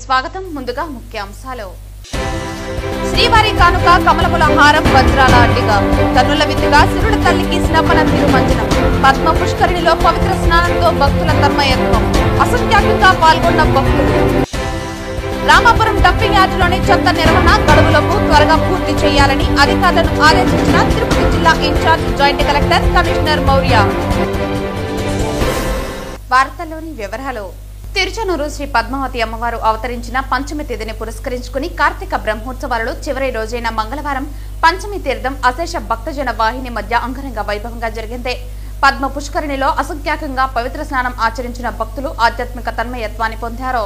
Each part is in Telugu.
స్వాగతం. ముందుగా ముఖ్యాంశాలు. శ్రీవారి కానుక కమలముల హారం వజ్రాల అడ్డిగా కన్నుల విందుగా శిరుడి తల్లికి స్నపన తిరుమంజనం. పద్మ పుష్కరిణిలో పవిత్ర స్నానంతో భక్తుల తన్మయత్వం. అసంఖ్యాకంగా పాల్గొన్న భక్తులు. రామాపురం డంపింగ్ యార్డులోని చెత్త నిర్వహణ గడువులకు త్వరగా పూర్తి చేయాలని అధికారులను ఆదేశించిన తిరుపతి జిల్లా incharge joint collector commissioner Maurya. వార్తల్లోని వివరాలు. తిరుచానూరు శ్రీ పద్మావతి అమ్మవారు అవతరించిన పంచమి తేదీని పురస్కరించుకుని కార్తీక బ్రహ్మోత్సవాలలో చివరి రోజైన మంగళవారం పంచమి తీర్థం అశేష భక్తజన వాహిని మధ్య అంగరంగ వైభవంగా జరిగింది. పద్మ పుష్కరిణిలో అసంఖ్యాకంగా పవిత్ర స్నానం ఆచరించిన భక్తులు ఆధ్యాత్మిక తన్మయత్వాన్ని పొందారు.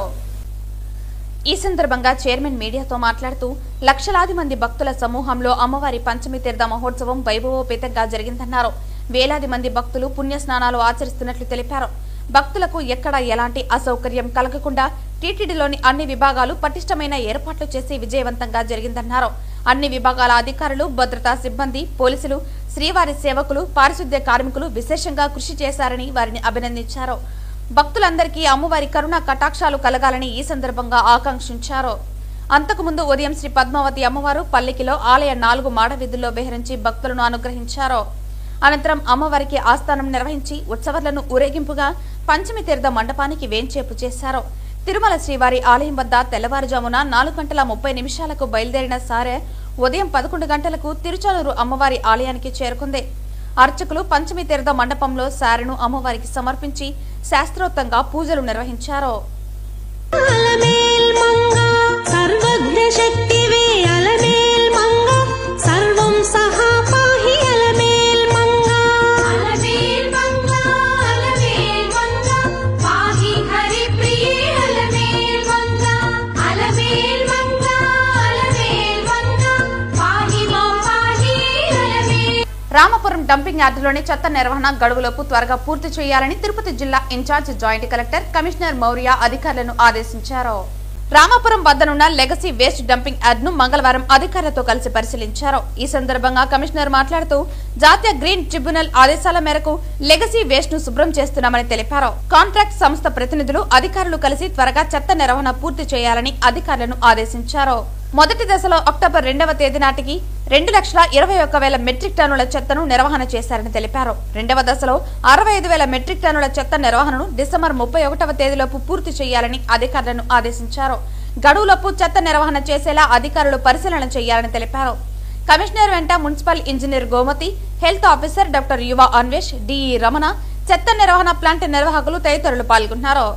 ఈ సందర్భంగా చైర్మన్ మీడియాతో మాట్లాడుతూ లక్షలాది మంది భక్తుల సమూహంలో అమ్మవారి పంచమి తీర్థ మహోత్సవం వైభవోపేతంగా జరిగిందన్నారు. వేలాది మంది భక్తులు పుణ్యస్నానాలు ఆచరిస్తున్నట్లు తెలిపారు. భక్తులకు ఎక్కడా ఎలాంటి అసౌకర్యం కలగకుండా టీటీడీలోని అన్ని విభాగాలు పటిష్టమైన ఏర్పాట్లు చేసి విజయవంతంగా జరిగిందన్నారు. అన్ని విభాగాల అధికారులు, భద్రతా సిబ్బంది, పోలీసులు, శ్రీవారి సేవకులు, పారిశుద్ధ్య కార్మికులు విశేషంగా కృషి చేశారని వారిని అభినందించారు. భక్తులందరికీ అమ్మవారి కరుణా కటాక్షాలు కలగాలని ఈ సందర్భంగా ఆకాంక్షించారు. అంతకుముందు ఉదయం శ్రీ పద్మావతి అమ్మవారు పల్లికిలో ఆలయ 4 మాడ వీధుల్లో విహరించి భక్తులను అనుగ్రహించారు. అనంతరం అమ్మవారికి ఆస్థానం నిర్వహించి ఉత్సవాలను ఊరేగింపుగా పంచమి తీర్థ మండపానికి వేంచేపు చేశారు. తిరుమల శ్రీవారి ఆలయం వద్ద తెల్లవారుజామున 4:30 బయలుదేరిన సారె ఉదయం 11 గంటలకు తిరుచానూరు అమ్మవారి ఆలయానికి చేరుకుంది. అర్చకులు పంచమి తీర్థ మండపంలో సారెను అమ్మవారికి సమర్పించి శాస్త్రోక్తంగా పూజలు నిర్వహించారు. రామాపురం డంపింగ్ యార్డులోని చెత్త నిర్వహణ గడువులోపు త్వరగా పూర్తి చేయాలని తిరుపతి జిల్లా incharge joint collector commissioner Maurya అధికారులను ఆదేశించారు. రామాపురం వద్దనున్న లెగసీ వేస్ట్ డంపింగ్ యార్డును మంగళవారం అధికారులతో కలిసి పరిశీలించారు. ఈ సందర్భంగా కమిషనర్ మాట్లాడుతూ జాతీయ గ్రీన్ ట్రిబ్యునల్ ఆదేశాల మేరకు లెగసీ వేస్ట్ ను శుభ్రం చేస్తున్నామని తెలిపారు. కాంట్రాక్ట్ సంస్థ ప్రతినిధులు, అధికారులు కలిసి త్వరగా చెత్త నిర్వహణ పూర్తి చేయాలని అధికారులను ఆదేశించారు. మొదటి దశలో అక్టోబర్ 2వ తేదీ నాటికి 2,21,000 మెట్రిక్ టన్నుల చెత్తను నిర్వహణ చేశారని తెలిపారు. రెండవ దశలో 65,000 మెట్రిక్ టన్నుల చెత్త నిర్వహణను డిసెంబర్ 31వ తేదీలోపు పూర్తి చేయాలని అధికారులను ఆదేశించారు. గడువులోపు చెత్త నిర్వహణ చేసేలా అధికారులు పరిశీలన చేయాలని తెలిపారు. కమిషనర్ వెంట municipal engineer Gomathi, health officer doctor Yuva Anvesh, DE Ramana, చెత్త నిర్వహణ ప్లాంట్ నిర్వాహకులు తదితరులు పాల్గొన్నారు.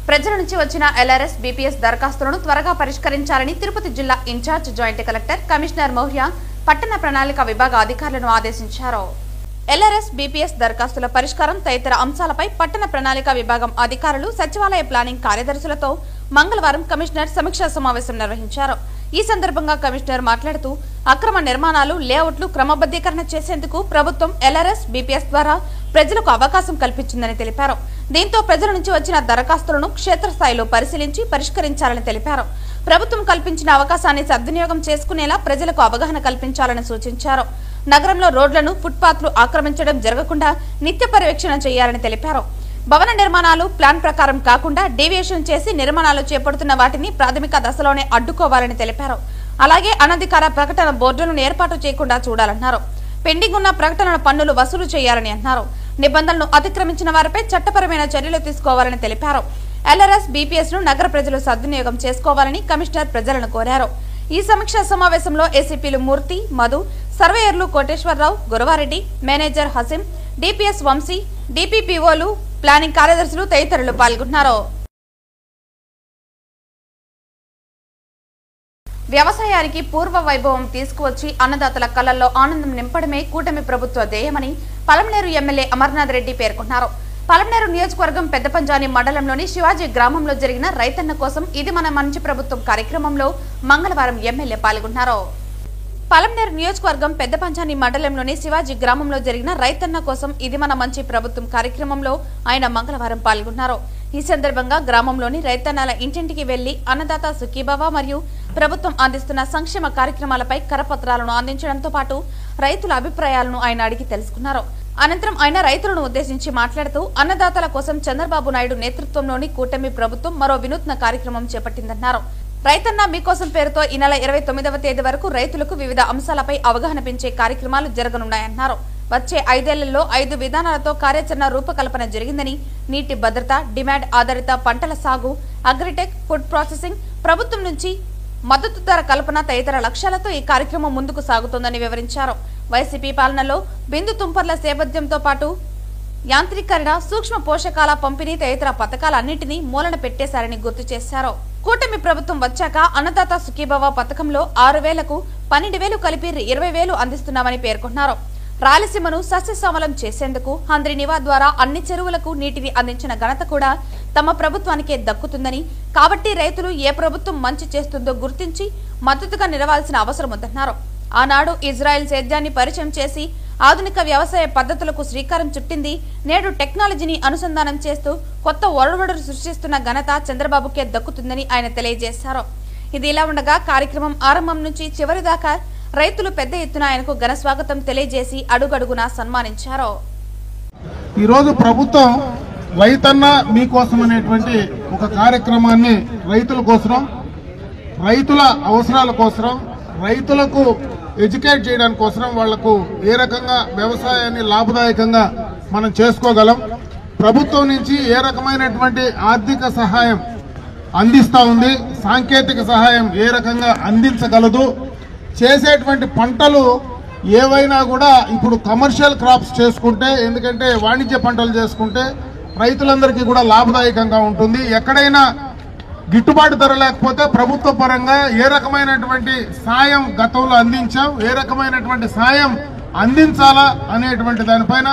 ప్రజల నుంచి వచ్చిన ఎల్ఆర్ఎస్, బీపీఎస్ దరఖాస్తులను త్వరగా పరిష్కరించాలని తిరుపతి జిల్లా incharge joint collector commissioner Maurya పట్టణ ప్రణాళిక విభాగ అధికారులను ఆదేశించారు. ఎల్ఆర్ఎస్, బీపీఎస్ దరఖాస్తుల పరిష్కారం తదితర అంశాలపై పట్టణ ప్రణాళిక విభాగం అధికారులు, సచివాలయ ప్లానింగ్ కార్యదర్శులతో మంగళవారం కమిషనర్ సమీక్షా సమావేశం నిర్వహించారు. ఈ సందర్భంగా కమిషనర్ మాట్లాడుతూ అక్రమ నిర్మాణాలు, లేఅవుట్లు క్రమబద్ధీకరణ చేసేందుకు ప్రభుత్వం ఎల్ఆర్ఎస్, బీపీఎస్ ద్వారా ప్రజలకు అవకాశం కల్పించిందని తెలిపారు. దీంతో ప్రజల నుంచి వచ్చిన దరఖాస్తులను క్షేత్రస్థాయిలో పరిశీలించి పరిష్కరించాలని తెలిపారు. ప్రభుత్వం కల్పించిన అవకాశాన్ని సద్వినియోగం చేసుకునేలా ప్రజలకు అవగాహన కల్పించాలని సూచించారు. నగరంలో రోడ్లను, ఫుట్పాత్లు ఆక్రమించడం జరగకుండా నిత్య పర్యవేక్షణ చేయాలని తెలిపారు. భవన నిర్మాణాలు ప్లాన్ ప్రకారం కాకుండా డీవియేషన్ చేసి నిర్మాణాలు చేపడుతున్న వాటిని ప్రాథమిక దశలోనే అడ్డుకోవాలని తెలిపారు. అలాగే అనధికార ప్రకటన బోర్డులను ఏర్పాటు చేయకుండా చూడాలన్నారు. పెండింగ్ ఉన్న ప్రకటనల పన్నులు వసూలు చేయాలని అన్నారు. నిబంధనలను అతిక్రమించిన వారిపై చట్టపరమైన చర్యలు తీసుకోవాలని తెలిపారు. ఎల్ఆర్ఎస్, బీపీఎస్ ను నగర ప్రజలు సద్వినియోగం చేసుకోవాలని కమిషనర్ ప్రజలను కోరారు. ఈ సమీక్షా సమావేశంలో ఏసీపీలు మూర్తి, మధు, సర్వేయర్లు కోటేశ్వరరావు, గురవారెడ్డి, మేనేజర్ హసీం, డిపిఎస్ వంశీ, డిపిపిఓలు, ప్లానింగ్ కార్యదర్శులు తదితరులు పాల్గొన్నారు. వ్యవసాయానికి పూర్వ వైభవం తీసుకువచ్చి అన్నదాతల కళ్లలో ఆనందం నింపడమే కూటమి ప్రభుత్వ ధ్యేయమని పలమనేరు ఎమ్మెల్యే అమర్నాథ్ రెడ్డి పేర్కొన్నారు. పలమనేరు నియోజకవర్గం పెద్దపంజాని మండలంలోని శివాజీ గ్రామంలో జరిగిన రైతన్న కోసం ఇది మన మంచి ప్రభుత్వం కార్యక్రమంలో మంగళవారం ఎమ్మెల్యే పాల్గొన్నారు. పలమనేరు నియోజకవర్గం పెద్దపంజాని మండలంలోని శివాజీ గ్రామంలో జరిగిన రైతన్న కోసం ఇది మన మంచి ప్రభుత్వం కార్యక్రమంలో ఆయన మంగళవారం పాల్గొన్నారు. ఈ సందర్భంగా గ్రామంలోని రైతన్నల ఇంటింటికి వెళ్లి అన్నదాత సుఖీభవ మరియు ప్రభుత్వం అందిస్తున్న సంక్షేమ కార్యక్రమాలపై కరపత్రాలను అందించడంతో పాటు రైతుల అభిప్రాయాలను ఆయన అడిగి తెలుసుకున్నారు. అనంతరం ఆయన రైతులను ఉద్దేశించి మాట్లాడుతూ అన్నదాతల కోసం చంద్రబాబు నాయుడు నేతృత్వంలోని కూటమి ప్రభుత్వం మరో వినూత్న కార్యక్రమం చేపట్టిందన్నారు. రైతన్న మీకోసం పేరుతో ఈ నెల 29వ తేదీ వరకు రైతులకు వివిధ అంశాలపై అవగాహన పెంచే కార్యక్రమాలు జరగనున్నాయన్నారు. వచ్చే 5 ఏళ్లలో 5 విధానాలతో కార్యాచరణ రూపకల్పన జరిగిందని, నీటి భద్రత, డిమాండ్ ఆధారిత పంటల సాగు, అగ్రిటెక్, ఫుడ్ ప్రాసెసింగ్, ప్రభుత్వం నుంచి మద్దతు ధర కల్పన తదితర లక్ష్యాలతో ఈ కార్యక్రమం ముందుకు సాగుతోందని వివరించారు. వైసీపీ పాలనలో బిందు తుంపర్ల సేపథ్యంతో పాటు యాంత్రీకరణ, సూక్ష్మ పోషకాల పంపిణీ తదితర పథకాలన్నింటినీ మూలన పెట్టేశారని గుర్తు చేశారు. కూటమి ప్రభుత్వం వచ్చాక అన్నదాత సుఖీభవ పథకంలో 6,000కు 12,000 కలిపి 20,000 అందిస్తున్నామని పేర్కొన్నారు. రాయలసీమను సస్యశ్యామలం చేసేందుకు హంద్రీనివా ద్వారా అన్ని చెరువులకు నీటిని అందించిన ఘనత కూడా తమ ప్రభుత్వానికే దక్కుతుందని, కాబట్టి రైతులు ఏ ప్రభుత్వం మంచి చేస్తుందో గుర్తించి మద్దతుగా నిలవాల్సిన అవసరం ఉందన్నారు. ఆనాడు ఇజ్రాయెల్ సేద్యాన్ని పరిచయం చేసి ఆధునిక వ్యవసాయ పద్ధతులకు శ్రీకారం చుట్టింది. నేడు టెక్నాలజీని అనుసంధానం చేస్తూ కొత్త ఒరవడులు సృష్టిస్తున్న ఘనత చంద్రబాబుకే దక్కుతుందని ఆయన తెలియజేశారు. ఇది ఇలా ఉండగా కార్యక్రమం ఆరంభం నుంచి చివరి దాకా రైతులు పెద్ద ఎత్తున ఆయనకు ఘన స్వాగతం తెలియజేసి అడుగడుగునా సన్మానించారు. ఈరోజు ప్రభుత్వం రైతన్న మీకోసం అనేటువంటి ఒక కార్యక్రమాన్ని రైతుల కోసం, రైతుల అవసరాల కోసం, రైతులకు ఎడ్యుకేట్ చేయడానికి కోసం, వాళ్లకు ఏ రకంగా వ్యవసాయాన్ని లాభదాయకంగా మనం చేసుకోగలం, ప్రభుత్వం నుంచి ఏ రకమైనటువంటి ఆర్థిక సహాయం అందిస్తూ ఉంది, సాంకేతిక సహాయం ఏ రకంగా అందించగలదు, చేసేటువంటి పంటలు ఏవైనా కూడా ఇప్పుడు కమర్షియల్ క్రాప్స్ చేసుకుంటే, ఎందుకంటే వాణిజ్య పంటలు చేసుకుంటే రైతులందరికీ కూడా లాభదాయకంగా ఉంటుంది. ఎక్కడైనా గిట్టుబాటు ధర లేకపోతే ప్రభుత్వ పరంగా ఏ రకమైనటువంటి సాయం గతంలో అందించాం, ఏ రకమైనటువంటి సాయం అందించాలా అనేటువంటి దానిపైన,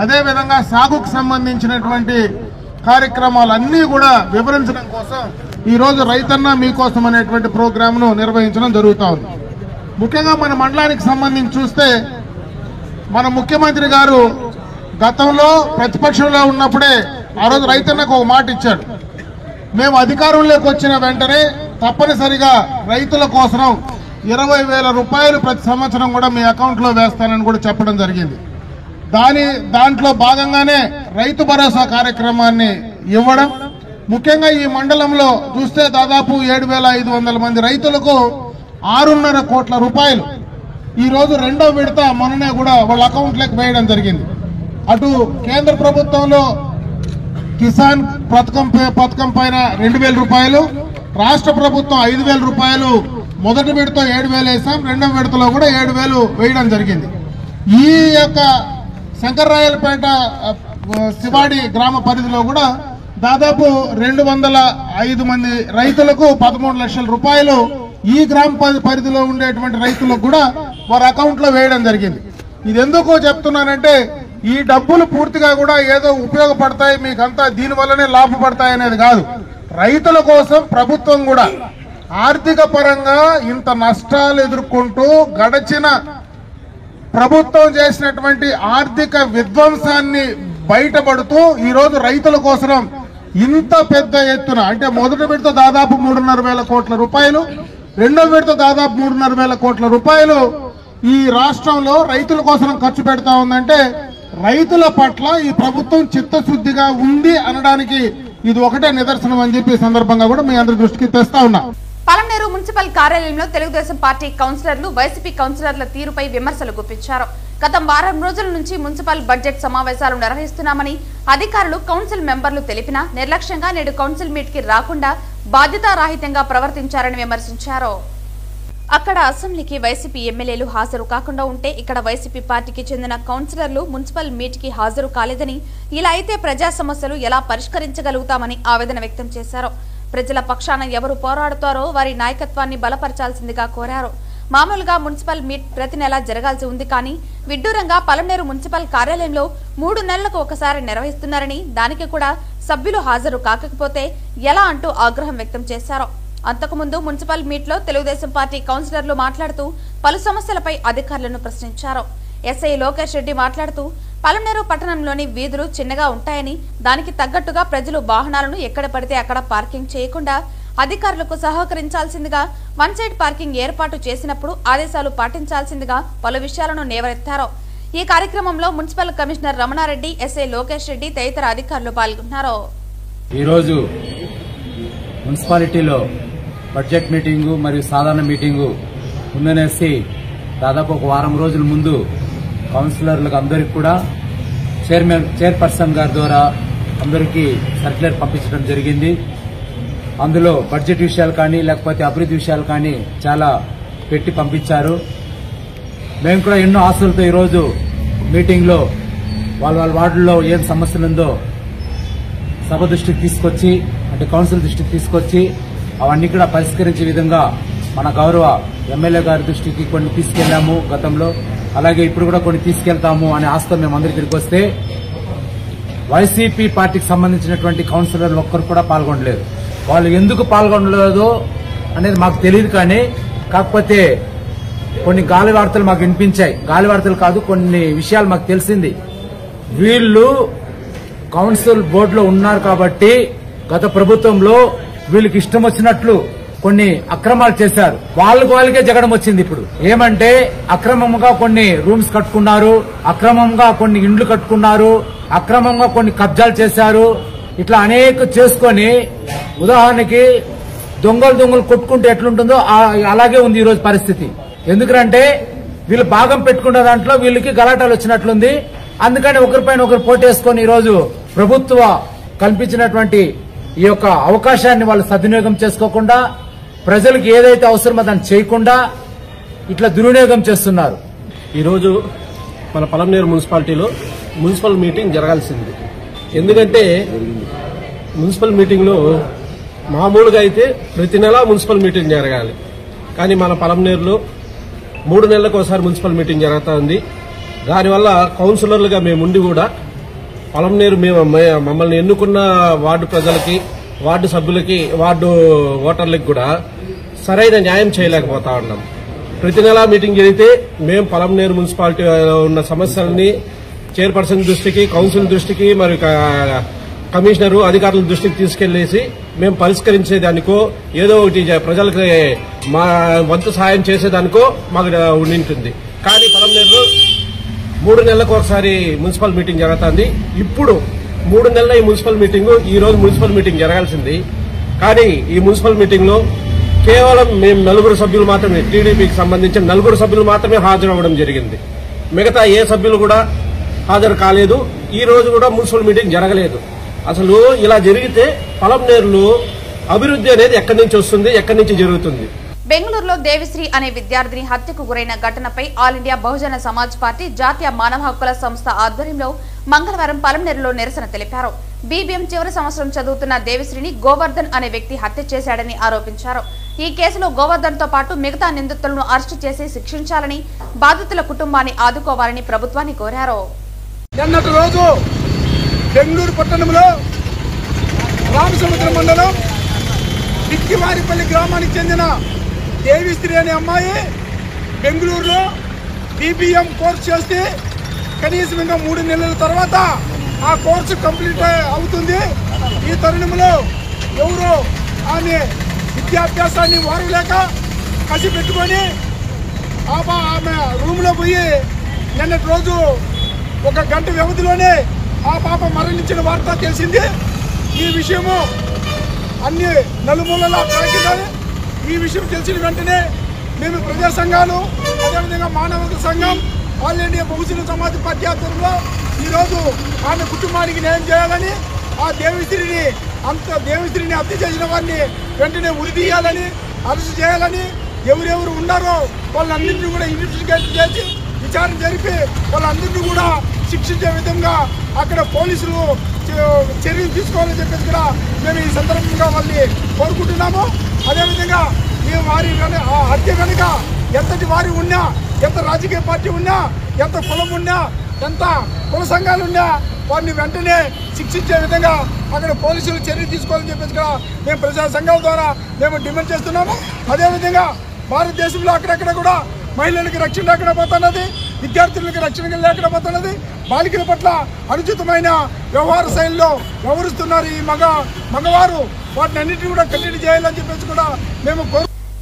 అదేవిధంగా సాగుకు సంబంధించినటువంటి కార్యక్రమాలన్నీ కూడా వివరించడం కోసం ఈరోజు రైతన్న మీకోసం అనేటువంటి ప్రోగ్రాంను నిర్వహించడం జరుగుతూ ఉంది. ముఖ్యంగా మన మండలానికి సంబంధించి చూస్తే మన ముఖ్యమంత్రి గారు గతంలో ప్రతిపక్షంలో ఉన్నప్పుడే ఆ రోజు రైతన్నకు ఒక మాట ఇచ్చాడు. మేము అధికారంలోకి వచ్చిన వెంటనే తప్పనిసరిగా రైతుల కోసం 20,000 రూపాయలు ప్రతి సంవత్సరం కూడా మీ అకౌంట్లో వేస్తానని కూడా చెప్పడం జరిగింది. దాంట్లో భాగంగానే రైతు భరోసా కార్యక్రమాన్ని ఇవ్వడం, ముఖ్యంగా ఈ మండలంలో చూస్తే దాదాపు 7,500 మంది రైతులకు 6.5 కోట్ల రూపాయలు ఈరోజు రెండో విడత మొన్ననే కూడా వాళ్ళ అకౌంట్లోకి వేయడం జరిగింది. అటు కేంద్ర ప్రభుత్వంలో కిసాన్ పథకం పైన 2,000 రూపాయలు, రాష్ట్ర ప్రభుత్వం 5,000 రూపాయలు మొదటి విడత 7,000 వేసాం, రెండవ విడతలో కూడా 7,000 వేయడం జరిగింది. ఈ యొక్క శంకర్రాయలపేట శివాడి గ్రామ పరిధిలో కూడా దాదాపు 205 మంది రైతులకు 13 లక్షల రూపాయలు ఈ గ్రామ పరిధిలో ఉండేటువంటి రైతులకు కూడా వారి అకౌంట్లో వేయడం జరిగింది. ఇది ఎందుకు చెప్తున్నానంటే ఈ డబ్బులు పూర్తిగా కూడా ఏదో ఉపయోగపడతాయి, మీకంతా దీనివల్లనే లాభపడతాయి అనేది కాదు. రైతుల కోసం ప్రభుత్వం కూడా ఆర్థిక పరంగా ఇంత నష్టాలు ఎదుర్కొంటూ గడచిన ప్రభుత్వం చేసినటువంటి ఆర్థిక విధ్వంసాన్ని బయటపడుతూ ఈరోజు రైతుల కోసం ఇంత పెద్ద ఎత్తున, అంటే మొదటి విడత దాదాపు 3,500 కోట్ల రూపాయలు, రెండో విడత దాదాపు 3,500 కోట్ల రూపాయలు ఈ రాష్ట్రంలో రైతుల కోసం ఖర్చు పెడతా ఉందంటే రైతుల పట్ల ఈ ప్రభుత్వం చిత్తశుద్ధిగా ఉంది అనడానికి ఇది ఒకటే నిదర్శనం అని చెప్పి సందర్భంగా కూడా మీ అందరి దృష్టికి తెస్తా ఉన్నా. పలమనేరు మున్సిపల్ కార్యాలయంలో తెలుగుదేశం పార్టీ కౌన్సిలర్లు వైసీపీ కౌన్సిలర్ల తీరుపై విమర్శలు గుప్పించారు. గత వారం రోజుల నుంచి మున్సిపల్ బడ్జెట్ సమావేశాలు నిర్వహిస్తున్నామని అధికారులు, కౌన్సిల్ మెంబర్లు తెలిపినా నిర్లక్ష్యంగా నేడు కౌన్సిల్ మీట్ కి రాకుండా బాధ్యతారాహిత్యంగా ప్రవర్తించారని విమర్శించారు. అక్కడ అసెంబ్లీకి వైసీపీ ఎమ్మెల్యేలు హాజరు కాకుండా ఉంటే ఇక్కడ వైసీపీ పార్టీకి చెందిన కౌన్సిలర్లు మున్సిపల్ మీట్ కి హాజరు కాలేదని, ఇలా అయితే ప్రజా సమస్యలు ఎలా పరిష్కరించగలుగుతామని ఆవేదన వ్యక్తం చేశారు. ప్రజల పక్షాన ఎవరు పోరాడుతారో వారి నాయకత్వాన్ని బలపరచాల్సిందిగా కోరారు. మామూలుగా మున్సిపల్ మీట్ ప్రతి నెల జరగాల్సి ఉంది, కానీ విడ్డూరంగా పలమనేరు మున్సిపల్ కార్యాలయంలో 3 నెలలకు ఒకసారి నిర్వహిస్తున్నారని, దానికి కూడా సభ్యులు హాజరు కాకపోతే ఎలా అంటూ ఆగ్రహం వ్యక్తం చేశారు. అంతకుముందు మున్సిపల్ మీట్ లో తెలుగుదేశం పార్టీ కౌన్సిలర్లు మాట్లాడుతూ పలు సమస్యలపై అధికారులను ప్రశ్నించారు. ఎస్ఐ లోకేష్ రెడ్డి మాట్లాడుతూ పలమనేరు పట్టణంలోని వీధులు చిన్నగా ఉంటాయని, దానికి తగ్గట్టుగా ప్రజలు వాహనాలను ఎక్కడ పడితే అక్కడ పార్కింగ్ చేయకుండా అధికారులకు సహకరించాల్సిందిగా, వన్ సైడ్ పార్కింగ్ ఏర్పాటు చేసినప్పుడు ఆదేశాలు పాటించాల్సిందిగా పలు విషయాలను లేవనెత్తారు. ఈ కార్యక్రమంలో municipal commissioner Ramana Reddy, SI Lokesh Reddy తదితర అధికారులు పాల్గొన్నారు. ఈరోజు మున్సిపాలిటీలో బడ్జెట్ మీటింగు మరియు సాధారణ మీటింగు ఉందనేసి దాదాపు ఒక వారం రోజుల ముందు కౌన్సిలర్లకు అందరికీ కూడా చైర్పర్సన్ గారి ద్వారా అందరికీ సర్క్యులర్ పంపించడం జరిగింది. అందులో బడ్జెట్ విషయాలు కానీ లేకపోతే అభివృద్ధి విషయాలు కానీ చాలా పెట్టి పంపించారు. మేము కూడా ఎన్నో ఆశలతో ఈరోజు మీటింగ్లో వాళ్ళ వార్డుల్లో ఏం సమస్యలుందో సభ దృష్టికి తీసుకొచ్చి అంటే కౌన్సిల్ దృష్టికి తీసుకొచ్చి అవన్నీ కూడా పరిష్కరించే విధంగా మన గౌరవ ఎమ్మెల్యే గారి దృష్టికి కొన్ని తీసుకెళ్లాము గతంలో, అలాగే ఇప్పుడు కూడా కొన్ని తీసుకెళ్తాము అనే ఆశతో మేము అందరి తిరిగి వస్తే వైసీపీ పార్టీకి సంబంధించినటువంటి కౌన్సిలర్లు ఒక్కరు కూడా పాల్గొనలేదు. వాళ్ళు ఎందుకు పాల్గొనలేదో అనేది మాకు తెలియదు, కానీ కాకపోతే కొన్ని గాలి వార్తలు మాకు వినిపించాయి. గాలి వార్తలు కాదు, కొన్ని విషయాలు మాకు తెలిసింది. వీళ్ళు కౌన్సిల్ బోర్డులో ఉన్నారు కాబట్టి గత ప్రభుత్వంలో వీళ్ళకి ఇష్టం వచ్చినట్లు కొన్ని అక్రమాలు చేశారు. వాళ్ళకే జగడం వచ్చింది. ఇప్పుడు ఏమంటే అక్రమంగా కొన్ని రూమ్స్ కట్టుకున్నారు, అక్రమంగా కొన్ని ఇండ్లు కట్టుకున్నారు, అక్రమంగా కొన్ని కబ్జాలు చేశారు. ఇట్లా అనేక చేసుకొని ఉదాహరణకి దొంగలు కొట్టుకుంటే ఎట్లుంటుందో అలాగే ఉంది ఈ రోజు పరిస్థితి. ఎందుకంటే వీళ్ళు భాగం పెట్టుకున్న దాంట్లో వీళ్ళకి గలాటాలు వచ్చినట్లుంది. అందుకని ఒకరిపైన ఒకరు పోటేసుకొని ఈరోజు ప్రభుత్వ కల్పించినటువంటి ఈ యొక్క అవకాశాన్ని వాళ్ళు సద్వినియోగం చేసుకోకుండా ప్రజలకు ఏదైతే అవసరమో దాన్ని చేయకుండా ఇట్లా దుర్వినియోగం చేస్తున్నారు. ఈరోజు మన పలమనేరు మున్సిపాలిటీలో మున్సిపల్ మీటింగ్ జరగాల్సింది. ఎందుకంటే మున్సిపల్ మీటింగ్లో మామూలుగా అయితే ప్రతి నెల మున్సిపల్ మీటింగ్ జరగాలి, కానీ మన పలమనేరులో 3 నెలలకు ఒకసారి మున్సిపల్ మీటింగ్ జరుగుతుంది. దానివల్ల కౌన్సిలర్లుగా మేముండి కూడా పలమనేరు మమ్మల్ని ఎన్నుకున్న వార్డు ప్రజలకి, వార్డు సభ్యులకి, వార్డు ఓటర్లకి కూడా సరైన న్యాయం చేయలేకపోతా ఉన్నాం. ప్రతి నెలా మీటింగ్ జరిగితే మేము పలమనేరు మున్సిపాలిటీలో ఉన్న సమస్యలని చైర్పర్సన్ దృష్టికి, కౌన్సిల్ దృష్టికి, మరియు కమిషనరు అధికారుల దృష్టికి తీసుకెళ్లేసి మేము పరిష్కరించేదానికో ఏదో ఒకటి ప్రజలకు మా వంతు సహాయం చేసేదానికో మాకు ఉండింటుంది. కానీ పలమనేరులో 3 నెలలకు ఒకసారి మున్సిపల్ మీటింగ్ జరుగుతుంది. ఇప్పుడు 3 నెలల ఈ మున్సిపల్ మీటింగ్, ఈ రోజు మున్సిపల్ మీటింగ్ జరగాల్సింది. కానీ ఈ మున్సిపల్ మీటింగ్ లో కేవలం మేము 4 సభ్యులు మాత్రమే, టీడీపీకి సంబంధించిన 4 సభ్యులు మాత్రమే హాజరవ్వడం జరిగింది. మిగతా ఏ సభ్యులు కూడా హాజరు కాలేదు. ఈ రోజు కూడా మున్సిపల్ మీటింగ్ జరగలేదు. అసలు ఇలా జరిగితే పలమనేరులో అభివృద్ధి అనేది ఎక్కడి నుంచి వస్తుంది, ఎక్కడి నుంచి జరుగుతుంది? బెంగళూరులో దేవిశ్రీ అనే విద్యార్థిని హత్యకు గురైన ఘటనపై all India Bahujan Samaj party జాతీయ మానవ హక్కుల సంస్థ ఆధ్వర్యంలో మంగళవారం పలమనేరులో నిరసన తెలిపారు. బీబీఎం చివరి సంవత్సరం చదువుతున్న దేవిశ్రీని గోవర్ధన్ అనే వ్యక్తి హత్య చేశాడని ఆరోపించారు. ఈ కేసులో గోవర్ధన్ తో పాటు మిగతా నిందితులను అరెస్టు చేసి శిక్షించాలని, బాధితుల కుటుంబాన్ని ఆదుకోవాలని ప్రభుత్వాన్ని కోరారు. నిన్నటి రోజు బెంగళూరు పట్టణంలో రామసముద్రం మండలం డిక్కివారిపల్లి గ్రామానికి చెందిన దేవిశ్రీ అనే అమ్మాయి బెంగళూరులో బీబీఎం కోర్సు చేస్తే కనీసం ఇంకా 3 నెలల తర్వాత ఆ కోర్సు కంప్లీట్ అవుతుంది. ఈ తరుణంలో ఎవరో ఆమె విద్యాభ్యాసాన్ని వారలేక కసి పెట్టుకొని ఆమె రూమ్లో పోయి నిన్నటి రోజు 1 గంట వ్యవధిలోనే ఆ పాప మరణించిన వార్త తెలిసింది. ఈ విషయము అన్ని నలుమూలలా తాకిందని ఈ విషయం తెలిసిన వెంటనే మేము ప్రజా సంఘాలు, అదేవిధంగా మానవ సంఘం, all India Bahujan Samaj party ఆధ్వర్యంలో ఈరోజు ఆమె కుటుంబానికి న్యాయం చేయాలని, ఆ దేవిశ్రీని హత్య చేసిన వారిని వెంటనే ఉరితీయాలని, అరెస్ట్ చేయాలని, ఎవరెవరు ఉన్నారో వాళ్ళందరినీ కూడా ఇన్వెస్టిగేట్ చేసి విచారణ జరిపి వాళ్ళందరినీ కూడా శిక్షించే విధంగా అక్కడ పోలీసులు చర్యలు తీసుకోవాలని చెప్పేసి కూడా మేము ఈ సందర్భంగా వాళ్ళని కోరుకుంటున్నాము. అదేవిధంగా మేము వారి హత్య కనుక ఎంతటి వారి ఉన్నా, ఎంత రాజకీయ పార్టీ ఉన్నా, ఎంత కులం ఉన్నా, ఎంత కుల సంఘాలు ఉన్నా వారిని వెంటనే శిక్షించే విధంగా అక్కడ పోలీసులు చర్యలు తీసుకోవాలని చెప్పేసి కూడా మేము ప్రజా సంఘాల ద్వారా మేము డిమాండ్ చేస్తున్నాము. అదేవిధంగా భారతదేశంలో అక్కడక్కడ కూడా మహిళలకు రక్షణ లేకుండా పోతున్నది, విద్యార్థులకు రక్షణ లేకుండా పోతున్నది, బాలికల పట్ల అనుచితమైన వ్యవహార శైలిలో వ్యవహరిస్తున్నారు ఈ మగవారు. వాటిని అన్నింటినీ కూడా కట్టడి చేయాలని చెప్పేసి కూడా మేము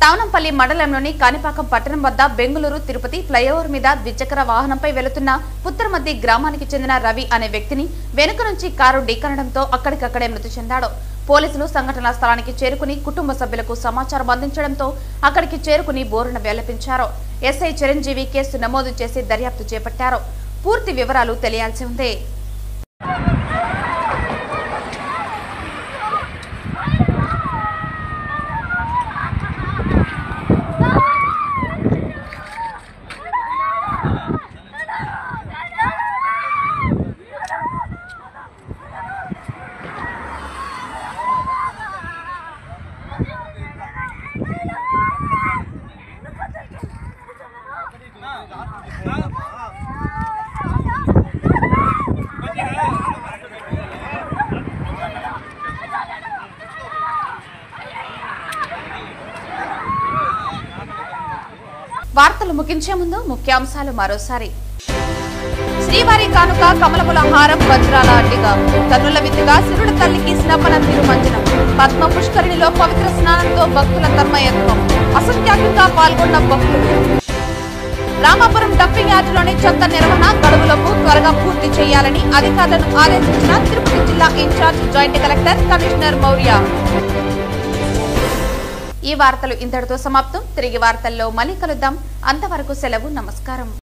తావనంపల్లి మండలంలోని కాణిపాకం పట్టణం వద్ద బెంగళూరు తిరుపతి ఫ్లైఓవర్ మీద ద్విచక్ర వాహనంపై వెళుతున్న పుత్తరమద్ది గ్రామానికి చెందిన రవి అనే వ్యక్తిని వెనుక నుంచి కారు ఢీకొనడంతో అక్కడికక్కడే మృతి చెందాడు. పోలీసులు సంఘటనా స్థలానికి చేరుకుని కుటుంబ సభ్యులకు సమాచారం అందించడంతో అక్కడికి చేరుకుని బోరున వెల్లపించారు. ఎస్ఐ చిరంజీవి కేసు నమోదు చేసి దర్యాప్తు చేపట్టారు. పూర్తి వివరాలు తెలియాల్సి ఉంది. వార్తలు ముగించే ముందు ముఖ్యాంశాలు మరోసారి. శ్రీవారి కానుక కమలముల హారం వజ్రాల అడ్డిగా కన్నుల విందుగా శిరుడు తల్లికి స్నపన తిరుమంజనం. పద్మ పుష్కరిణిలో పవిత్ర స్నానంతో భక్తుల తన్మయత్వం. అసంఖ్యాకంగా పాల్గొన్న భక్తులు. రామాపురం డంపింగ్ యార్డులోని చెత్త నిర్వహణ గడువులకు త్వరగా పూర్తి చేయాలని అధికారులను ఆదేశించిన తిరుపతి జిల్లా incharge joint collector commissioner Maurya. ఈ వార్తలు ఇంతటితో సమాప్తం. తిరిగి వార్తల్లో మళ్ళీ కలుద్దాం. అంతవరకు సెలవు. నమస్కారం.